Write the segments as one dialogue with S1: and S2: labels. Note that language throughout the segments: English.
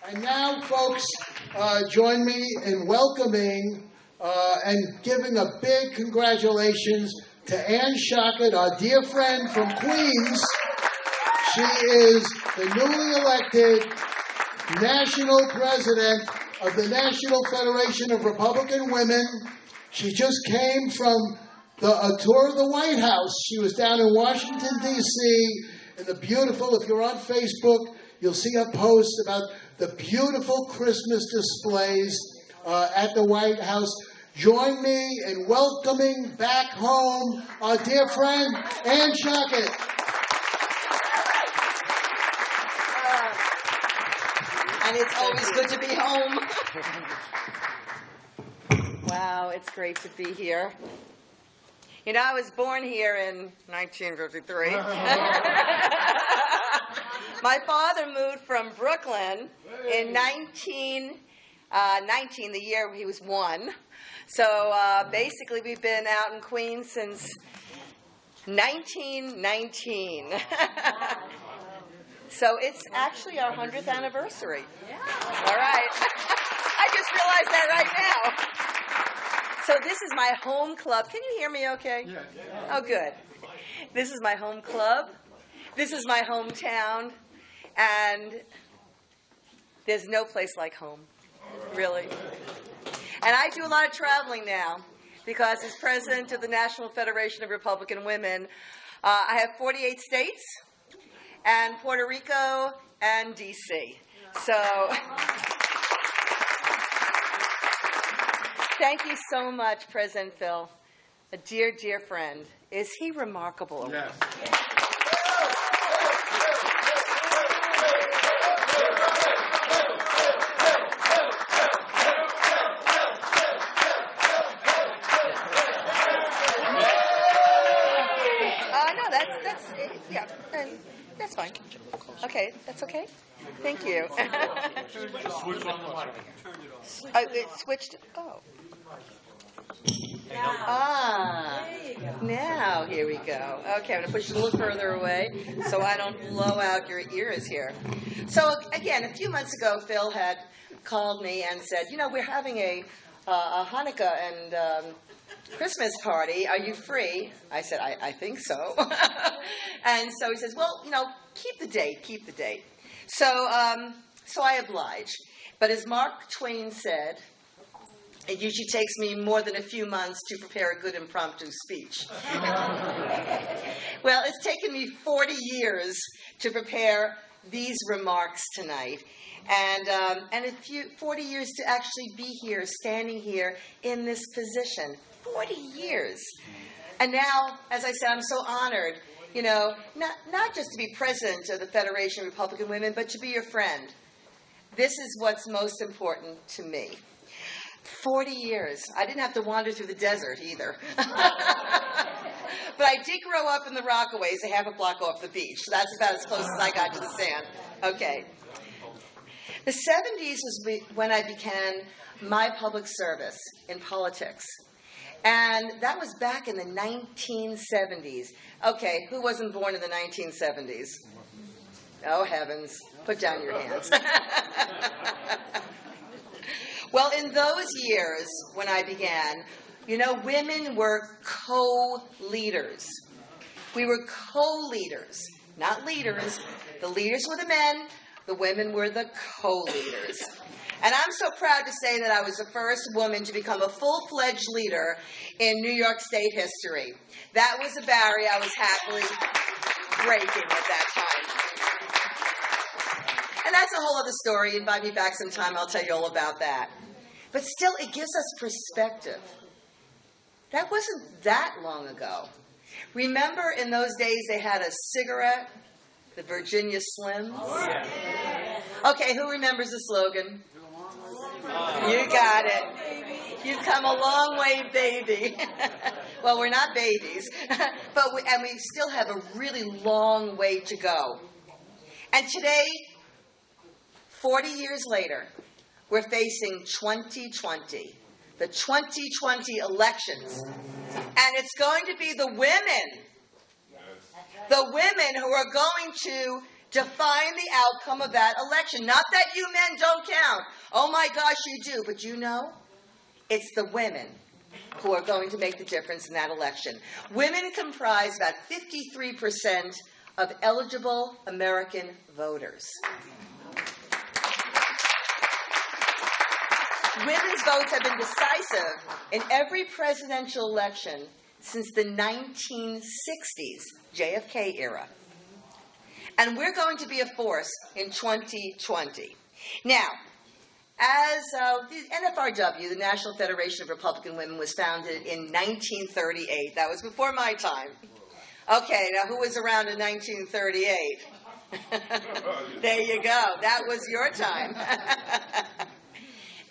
S1: And now, folks, join me in welcoming and giving a big congratulations to Ann Schockett, our dear friend from Queens. She is the newly elected national president of the National Federation of Republican Women. She just came from a tour of the White House. She was down in Washington, D.C., in the beautiful, if you're on Facebook, you'll see a post about the beautiful Christmas displays at the White House. Join me in welcoming back home our dear friend, Ann Schockett.
S2: And it's always good to be home. Wow, it's great to be here. You know, I was born here in 1953. My father moved from Brooklyn in 1919, the year he was 1. So basically, we've been out in Queens since 1919. So it's actually our 100th anniversary. Yeah. All right. I just realized that right now. So this is my home club. Can you hear me okay? Yeah. Oh, good. This is my home club. This is my hometown. And there's no place like home, really. And I do a lot of traveling now because as president of the National Federation of Republican Women, I have 48 states and Puerto Rico and D.C. So thank you so much, President Phil, a dear, dear friend. Is he remarkable?
S1: Yes.
S2: That's fine. Okay, that's okay. Thank you.
S3: Switch on the mic.
S2: It switched. Oh. Now here we go. Okay, I'm going to push it a little further away so I don't blow out your ears here. So again, a few months ago, Phil had called me and said, you know, we're having a Hanukkah and Christmas party. Are you free? I said, I think so. And so he says, well, you know, keep the date. So I obliged. But as Mark Twain said, it usually takes me more than a few months to prepare a good impromptu speech. Well, it's taken me 40 years to prepare these remarks tonight. And 40 years to actually be here, standing here in this position. 40 years. And now, as I said, I'm so honored, you know, not just to be president of the Federation of Republican Women, but to be your friend. This is what's most important to me. 40 years. I didn't have to wander through the desert either. But I did grow up in the Rockaways, a half a block off the beach. So that's about as close as I got to the sand. Okay. The 70s was when I began my public service in politics. And that was back in the 1970s. Okay, who wasn't born in the 1970s? Oh, heavens. Put down your hands. Well, in those years when I began, you know, women were co-leaders. We were co-leaders, not leaders. The leaders were the men. The women were the co-leaders. And I'm so proud to say that I was the first woman to become a full-fledged leader in New York State history. That was a barrier I was happily breaking at that time. And that's a whole other story. Invite me back sometime, I'll tell you all about that. But still, it gives us perspective. That wasn't that long ago. Remember in those days they had a cigarette, the Virginia Slims? Okay, who remembers the slogan? You got it. You've come a long way, baby. Well, we're not babies, but we still have a really long way to go. And today, 40 years later, we're facing 2020, the 2020 elections. And it's going to be the women who are going to define the outcome of that election. Not that you men don't count. Oh my gosh, you do. But you know, it's the women who are going to make the difference in that election. Women comprise about 53% of eligible American voters. Women's votes have been decisive in every presidential election since the 1960s, JFK era. And we're going to be a force in 2020. Now, as the NFRW, the National Federation of Republican Women, was founded in 1938. That was before my time. Okay, now who was around in 1938? There you go. That was your time.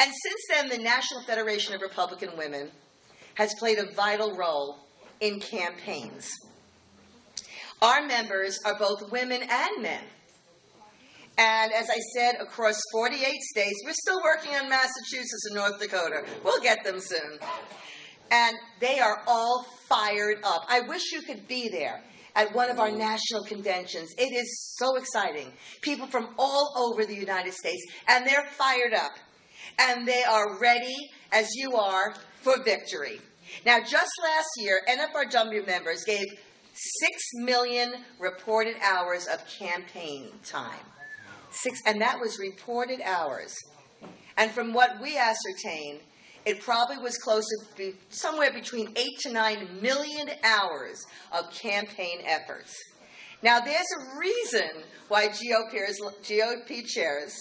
S2: And since then, the National Federation of Republican Women has played a vital role in campaigns. Our members are both women and men. And as I said, across 48 states, we're still working on Massachusetts and North Dakota. We'll get them soon. And they are all fired up. I wish you could be there at one of our national conventions. It is so exciting. People from all over the United States, and they're fired up. And they are ready, as you are, for victory. Now, just last year, NFRW members gave 6 million reported hours of campaign time. And that was reported hours. And from what we ascertained, it probably was close to somewhere between 8 to 9 million hours of campaign efforts. Now, there's a reason why GOP chairs,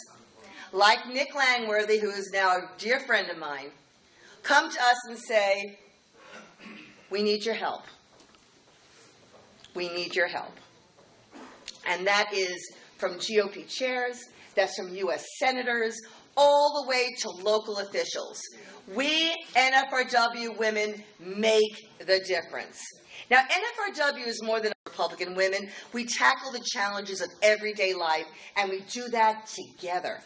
S2: like Nick Langworthy, who is now a dear friend of mine, come to us and say, we need your help. We need your help. And that is from GOP chairs, that's from U.S. senators, all the way to local officials. We, NFRW women, make the difference. Now, NFRW is more than Republican women. We tackle the challenges of everyday life, and we do that together,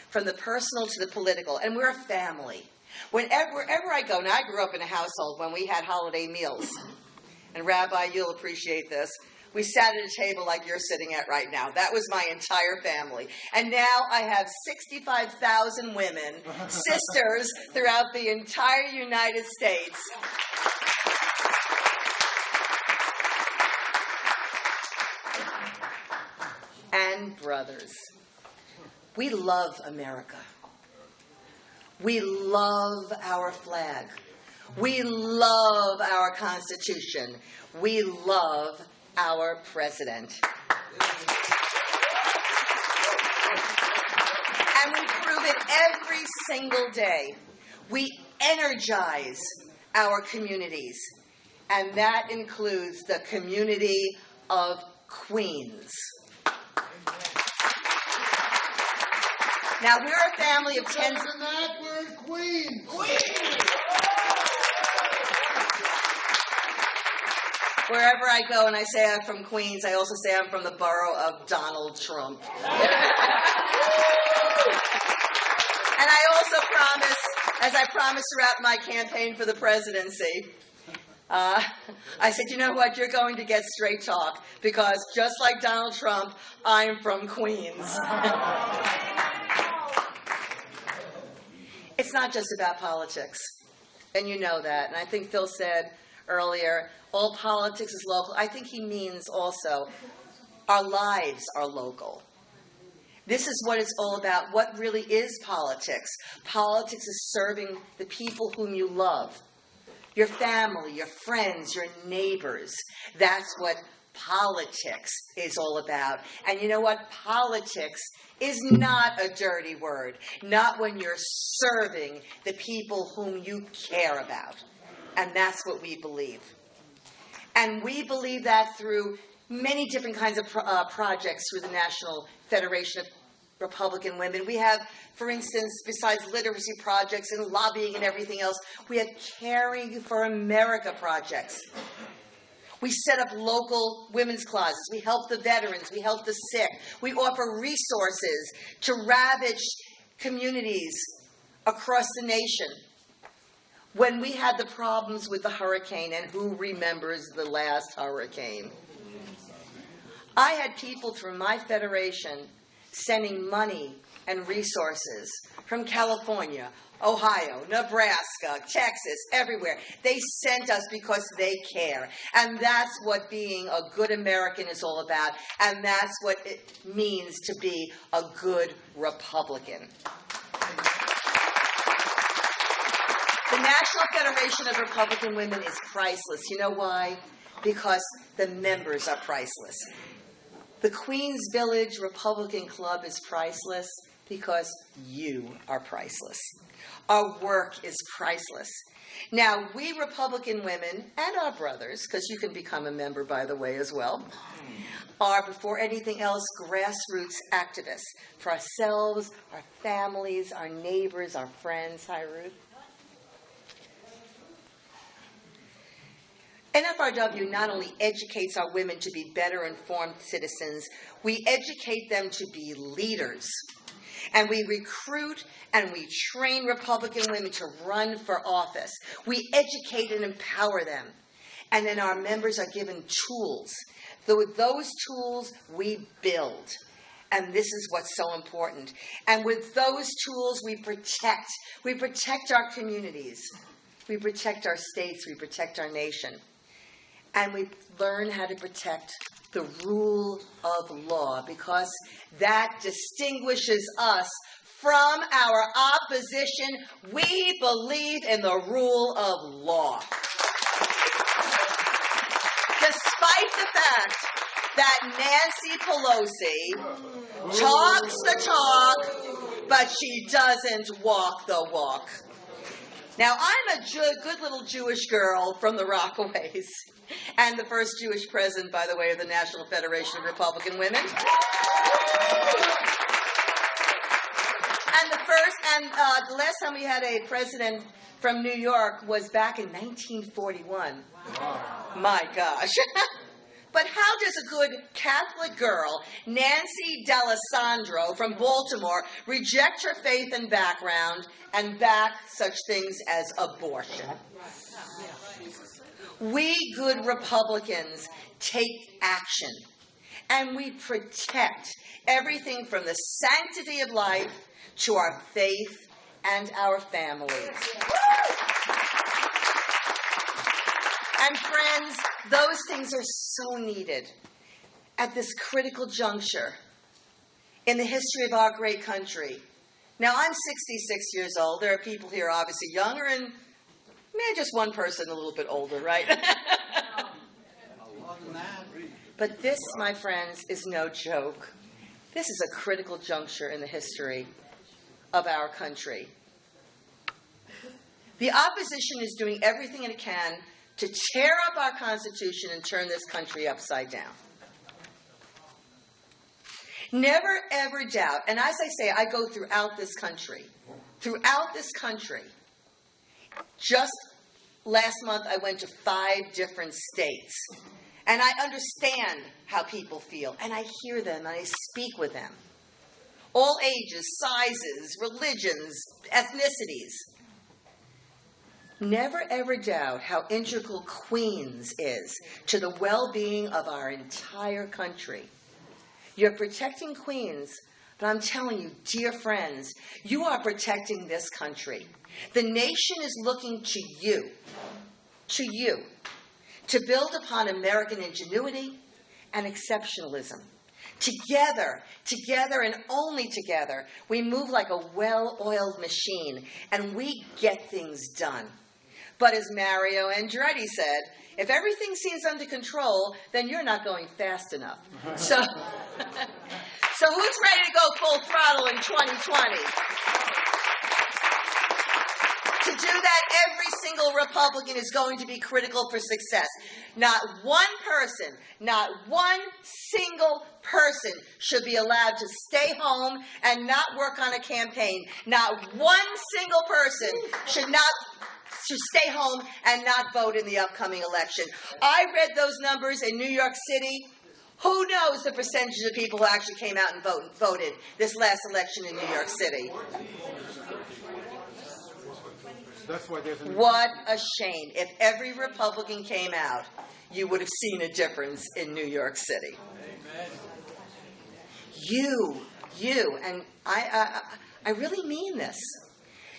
S2: from the personal to the political, and we're a family. Wherever I go, now I grew up in a household when we had holiday meals, and Rabbi, you'll appreciate this. We sat at a table like you're sitting at right now. That was my entire family. And now I have 65,000 women, sisters, throughout the entire United States. And brothers. We love America. We love our flag. We love our Constitution. We love our president. And we prove it every single day. We energize our communities. And that includes the community of Queens. Now, we're a family of tens.
S1: Better than that, we're in Queens.
S2: Wherever I go and I say I'm from Queens, I also say I'm from the borough of Donald Trump. And I also promise, as I promised throughout my campaign for the presidency, I said, you know what, you're going to get straight talk, because just like Donald Trump, I'm from Queens. It's not just about politics, and you know that. And I think Phil said earlier, all politics is local. I think he means also our lives are local. This is what it's all about. What really is politics? Politics is serving the people whom you love. Your family, your friends, your neighbors. That's what politics is all about. And you know what? Politics is not a dirty word. Not when you're serving the people whom you care about. And that's what we believe. And we believe that through many different kinds of projects through the National Federation of Republican Women. We have, for instance, besides literacy projects and lobbying and everything else, we have Caring for America projects. We set up local women's closets. We help the veterans. We help the sick. We offer resources to ravaged communities across the nation. When we had the problems with the hurricane, and who remembers the last hurricane? I had people through my federation sending money and resources from California, Ohio, Nebraska, Texas, everywhere. They sent us because they care. And that's what being a good American is all about. And that's what it means to be a good Republican. The National Federation of Republican Women is priceless. You know why? Because the members are priceless. The Queens Village Republican Club is priceless because you are priceless. Our work is priceless. Now, we Republican women and our brothers, because you can become a member, by the way, as well, are, before anything else, grassroots activists for ourselves, our families, our neighbors, our friends. Hi, Ruth. NFRW not only educates our women to be better informed citizens, we educate them to be leaders. And we recruit and we train Republican women to run for office. We educate and empower them. And then our members are given tools. With those tools, we build. And this is what's so important. And with those tools, we protect. We protect our communities. We protect our states. We protect our nation. And we learn how to protect the rule of law, because that distinguishes us from our opposition. We believe in the rule of law. Despite the fact that Nancy Pelosi talks the talk, but she doesn't walk the walk. Now, I'm a good little Jewish girl from the Rockaways, and the first Jewish president, by the way, of the National Federation of Republican Women. And the last time we had a president from New York was back in 1941. My gosh. But how does a good Catholic girl, Nancy D'Alessandro from Baltimore, reject her faith and background and back such things as abortion? We good Republicans take action, and we protect everything from the sanctity of life to our faith and our families. And friends, those things are so needed at this critical juncture in the history of our great country. Now, I'm 66 years old. There are people here obviously younger, and just one person a little bit older, right? But this, my friends, is no joke. This is a critical juncture in the history of our country. The opposition is doing everything it can to tear up our Constitution and turn this country upside down. Never, ever doubt, and as I say, I go throughout this country. Just last month, I went to 5 different states. And I understand how people feel. And I hear them, and I speak with them. All ages, sizes, religions, ethnicities. Never ever doubt how integral Queens is to the well-being of our entire country. You're protecting Queens, but I'm telling you, dear friends, you are protecting this country. The nation is looking to you, to build upon American ingenuity and exceptionalism. Together, and only together, we move like a well-oiled machine, and we get things done. But as Mario Andretti said, if everything seems under control, then you're not going fast enough. So who's ready to go full throttle in 2020? To do that, every single Republican is going to be critical for success. Not one single person should be allowed to stay home and not work on a campaign. Not one single person should stay home and not vote in the upcoming election. I read those numbers in New York City. Who knows the percentage of people who actually came out and voted this last election in New York City?
S3: That's why there's an...
S2: What a shame. If every Republican came out, you would have seen a difference in New York City.
S3: Amen.
S2: You, and I really mean this.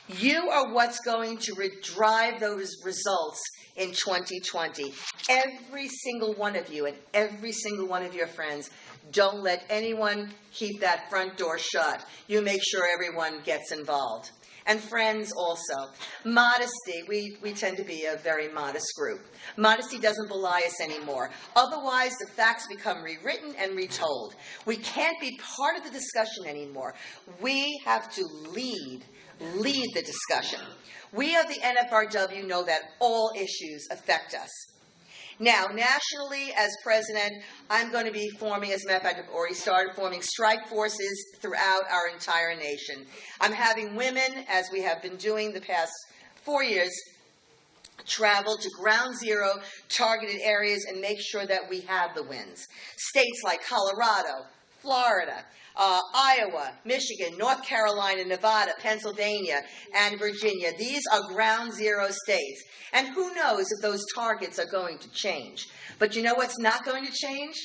S2: You are what's going to drive those results in 2020. Every single one of you and every single one of your friends, don't let anyone keep that front door shut. You make sure everyone gets involved. And friends also. Modesty. We tend to be a very modest group. Modesty doesn't belie us anymore. Otherwise, the facts become rewritten and retold. We can't be part of the discussion anymore. We have to lead the discussion. We of the NFRW know that all issues affect us. Now, nationally, as president, I'm going to be forming, as a matter of fact, I've already started forming strike forces throughout our entire nation. I'm having women, as we have been doing the past 4 years, travel to ground zero targeted areas and make sure that we have the wins. States like Colorado, Florida, Iowa, Michigan, North Carolina, Nevada, Pennsylvania, and Virginia. These are ground zero states. And who knows if those targets are going to change. But you know what's not going to change?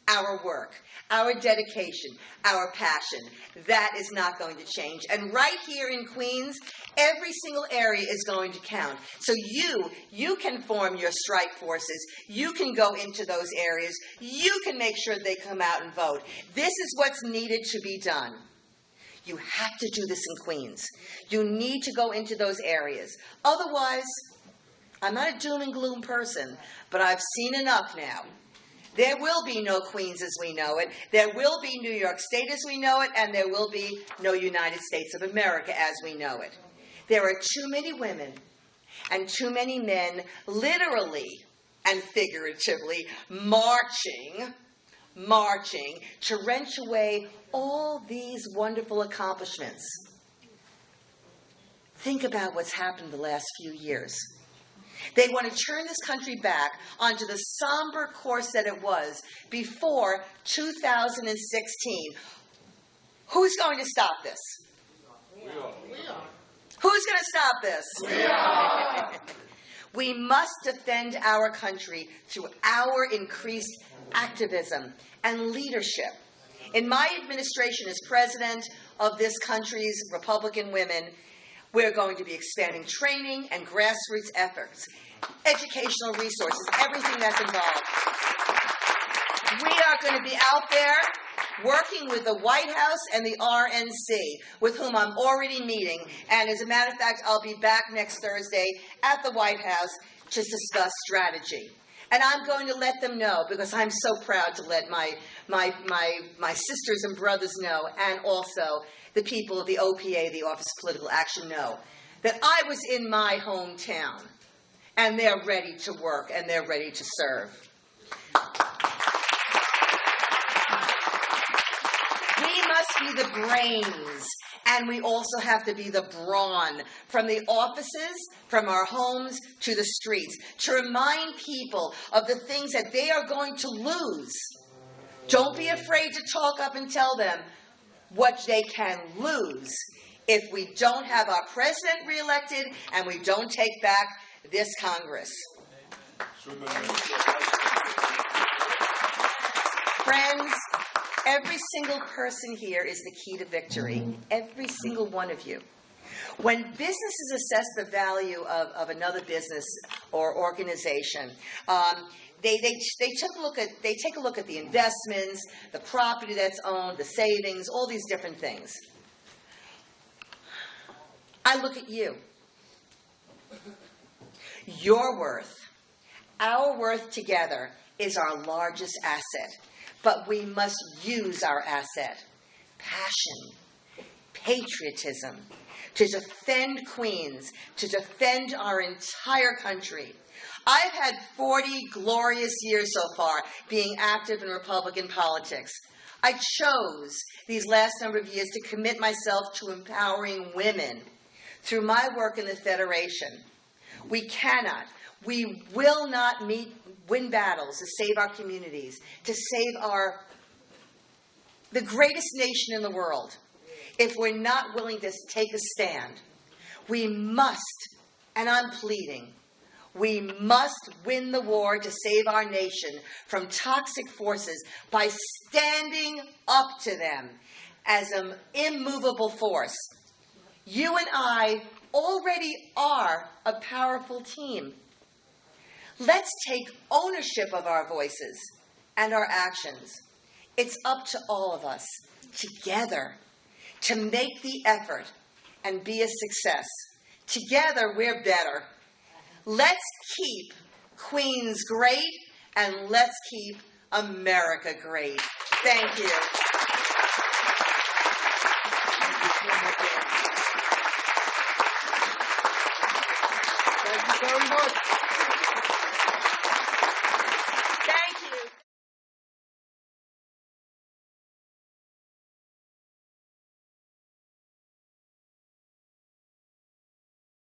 S2: Our work, our dedication, our passion. That is not going to change. And right here in Queens, every single area is going to count. So you can form your strike forces. You can go into those areas. You can make sure they come out and vote. This is what's needed to be done. You have to do this in Queens. You need to go into those areas. Otherwise, I'm not a doom and gloom person, but I've seen enough now. There will be no Queens as we know it. There will be New York State as we know it, and there will be no United States of America as we know it. There are too many women and too many men, literally and figuratively, marching to wrench away all these wonderful accomplishments. Think about what's happened the last few years. They want to turn this country back onto the somber course that it was before 2016. Who's going to stop this?
S3: We are.
S2: Who's going to stop this?
S3: We are.
S2: We must defend our country through our increased activism and leadership. In my administration as president of this country's Republican women, we're going to be expanding training and grassroots efforts, educational resources, everything that's involved. We are going to be out there working with the White House and the RNC, with whom I'm already meeting. And as a matter of fact, I'll be back next Thursday at the White House to discuss strategy. And I'm going to let them know, because I'm so proud to let my sisters and brothers know, and also the people of the OPA, the Office of Political Action, know that I was in my hometown, and they're ready to work, and they're ready to serve. We must be the brains, and we also have to be the brawn, from the offices, from our homes, to the streets, to remind people of the things that they are going to lose. Don't be afraid to talk up and tell them what they can lose if we don't have our president reelected and we don't take back this Congress. Friends, every single person here is the key to victory. Every single one of you. When businesses assess the value of another business or organization, they take a look at the investments, the property that's owned, the savings, all these different things. I look at you. Your worth, our worth together is our largest asset. But we must use our asset, passion, patriotism, to defend Queens, to defend our entire country. I've had 40 glorious years so far being active in Republican politics. I chose these last number of years to commit myself to empowering women through my work in the Federation. We will not win battles to save our communities, to save the greatest nation in the world, if we're not willing to take a stand. We must, and I'm pleading, we must win the war to save our nation from toxic forces by standing up to them as an immovable force. You and I already are a powerful team. Let's take ownership of our voices and our actions. It's up to all of us, together, to make the effort and be a success. Together, we're better. Let's keep Queens great, and let's keep America great. Thank you.
S1: Thank you very much.